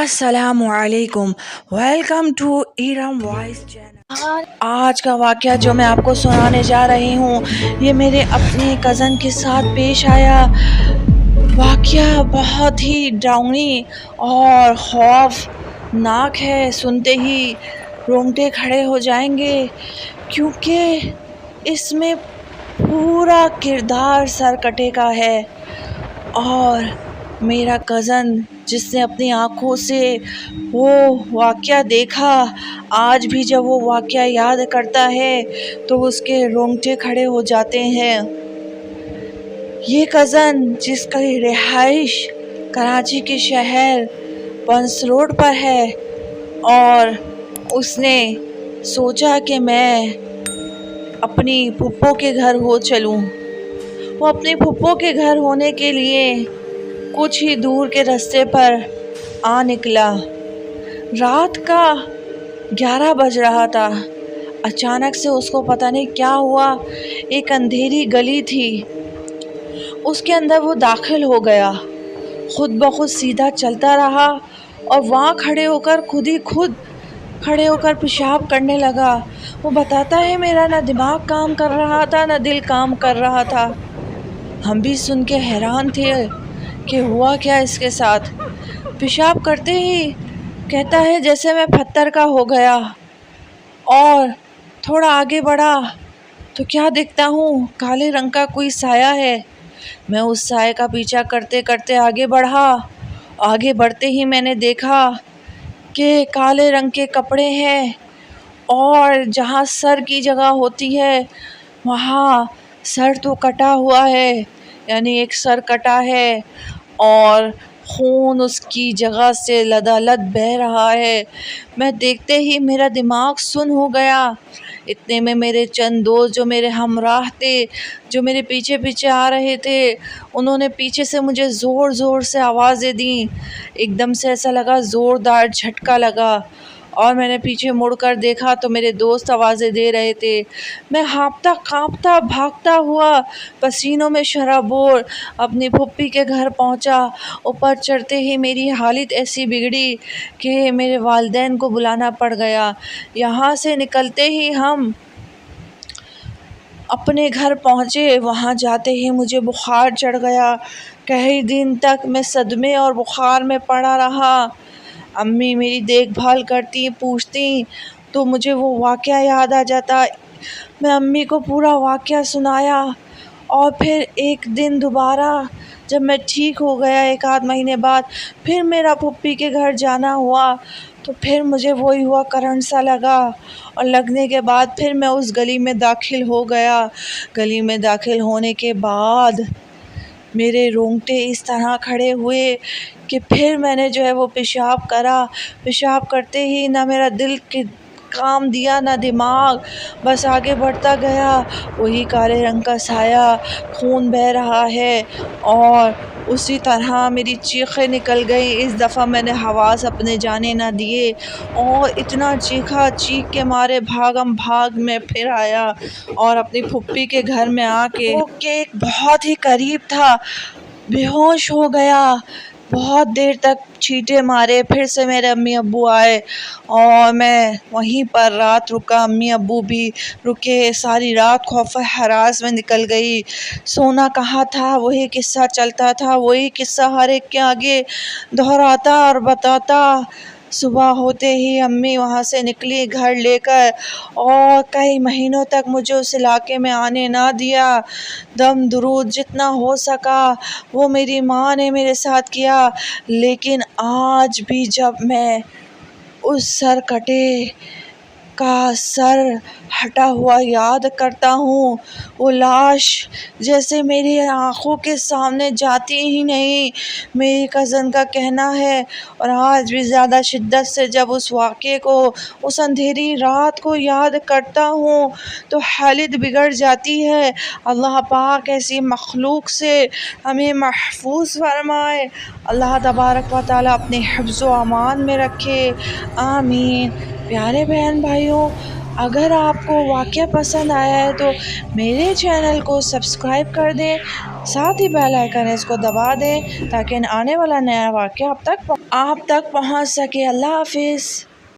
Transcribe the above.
السلام علیکم، welcome to Iram voice channel. آج کا واقعہ جو میں آپ کو سنانے جا رہی ہوں یہ میرے اپنے کزن کے ساتھ پیش آیا۔ واقعہ بہت ہی ڈراؤنی اور خوفناک ہے، سنتے ہی رونگٹے کھڑے ہو جائیں گے، کیونکہ اس میں پورا کردار سرکٹے کا ہے۔ اور میرا کزن جس نے اپنی آنکھوں سے وہ واقعہ دیکھا، آج بھی جب وہ واقعہ یاد کرتا ہے تو اس کے رونگٹے کھڑے ہو جاتے ہیں۔ یہ کزن جس کی رہائش کراچی کے شہر بنس روڈ پر ہے، اور اس نے سوچا کہ میں اپنی پھپھو کے گھر ہو چلوں۔ وہ اپنی پھپھو کے گھر ہونے کے لیے کچھ ہی دور کے راستے پر آ نکلا۔ رات کا 11 بج رہا تھا۔ اچانک سے اس کو پتہ نہیں کیا ہوا، ایک اندھیری گلی تھی، اس کے اندر وہ داخل ہو گیا۔ خود بخود سیدھا چلتا رہا اور وہاں کھڑے ہو کر پیشاب کرنے لگا۔ وہ بتاتا ہے میرا نہ دماغ کام کر رہا تھا نہ دل کام کر رہا تھا۔ ہم بھی سن کے حیران تھے کہ ہوا کیا اس کے ساتھ۔ پیشاب کرتے ہی کہتا ہے جیسے میں پتھر کا ہو گیا، اور تھوڑا آگے بڑھا تو کیا دیکھتا ہوں، کالے رنگ کا کوئی سایہ ہے۔ میں اس سائے کا پیچھا کرتے کرتے آگے بڑھا۔ آگے بڑھتے ہی میں نے دیکھا کہ کالے رنگ کے کپڑے ہیں، اور جہاں سر کی جگہ ہوتی ہے وہاں سر تو کٹا ہوا ہے، یعنی ایک سر کٹا ہے اور خون اس کی جگہ سے لدالد بہہ رہا ہے۔ میں دیکھتے ہی میرا دماغ سن ہو گیا۔ اتنے میں میرے چند دوست جو میرے ہمراہ تھے، جو میرے پیچھے پیچھے آ رہے تھے، انہوں نے پیچھے سے مجھے زور زور سے آوازیں دیں۔ ایک دم سے ایسا لگا زوردار جھٹکا لگا، اور میں نے پیچھے مڑ کر دیکھا تو میرے دوست آوازیں دے رہے تھے۔ میں ہانپتا کانپتا بھاگتا ہوا پسینوں میں شرابور اپنی پھوپھی کے گھر پہنچا۔ اوپر چڑھتے ہی میری حالت ایسی بگڑی کہ میرے والدین کو بلانا پڑ گیا۔ یہاں سے نکلتے ہی ہم اپنے گھر پہنچے۔ وہاں جاتے ہی مجھے بخار چڑھ گیا۔ کئی دن تک میں صدمے اور بخار میں پڑا رہا۔ امی میری دیکھ بھال کرتی، پوچھتی تو مجھے وہ واقعہ یاد آ جاتا۔ میں امی کو پورا واقعہ سنایا، اور پھر ایک دن دوبارہ جب میں ٹھیک ہو گیا، 1 آدھ مہینے بعد پھر میرا پھوپھی کے گھر جانا ہوا، تو پھر مجھے وہی ہوا، کرنٹ سا لگا، اور لگنے کے بعد پھر میں اس گلی میں داخل ہو گیا۔ گلی میں داخل ہونے کے بعد میرے رونگٹے اس طرح کھڑے ہوئے کہ پھر میں نے جو ہے وہ پیشاب کرا۔ پیشاب کرتے ہی نہ میرا دل کام دیا نہ دماغ، بس آگے بڑھتا گیا۔ وہی کالے رنگ کا سایہ، خون بہہ رہا ہے، اور اسی طرح میری چیخیں نکل گئی۔ اس دفعہ میں نے حواس اپنے جانے نہ دیے، اور اتنا چیخا، چیخ کے مارے بھاگم بھاگ میں پھر آیا، اور اپنی پھوپھی کے گھر میں آ کے وہ کیک بہت ہی قریب تھا، بے ہوش ہو گیا۔ بہت دیر تک چھینٹے مارے، پھر سے میرے امی ابو آئے، اور میں وہیں پر رات رکا۔ امی ابو بھی رکے۔ ساری رات خوف و ہراس میں نکل گئی۔ سونا کہاں تھا، وہی قصہ چلتا تھا، وہی قصہ ہر ایک کے آگے دہراتا اور بتاتا۔ صبح ہوتے ہی امی وہاں سے نکلی گھر لے کر، اور کئی مہینوں تک مجھے اس علاقے میں آنے نہ دیا۔ دم درود جتنا ہو سکا وہ میری ماں نے میرے ساتھ کیا، لیکن آج بھی جب میں اس سرکٹے کا سر ہٹا ہوا یاد کرتا ہوں، وہ لاش جیسے میری آنکھوں کے سامنے جاتی ہی نہیں۔ میری کزن کا کہنا ہے، اور آج بھی زیادہ شدت سے جب اس واقعے کو، اس اندھیری رات کو یاد کرتا ہوں تو حالت بگڑ جاتی ہے۔ اللہ پاک ایسی مخلوق سے ہمیں محفوظ فرمائے۔ اللہ تبارک و تعالیٰ اپنے حفظ و امان میں رکھے، آمین۔ پیارے بہن بھائیوں، اگر آپ کو واقعہ پسند آیا ہے تو میرے چینل کو سبسکرائب کر دیں، ساتھ ہی بیل آئیکن اس کو دبا دیں تاکہ آنے والا نیا واقعہ آپ تک پہنچ سکے۔ اللہ حافظ۔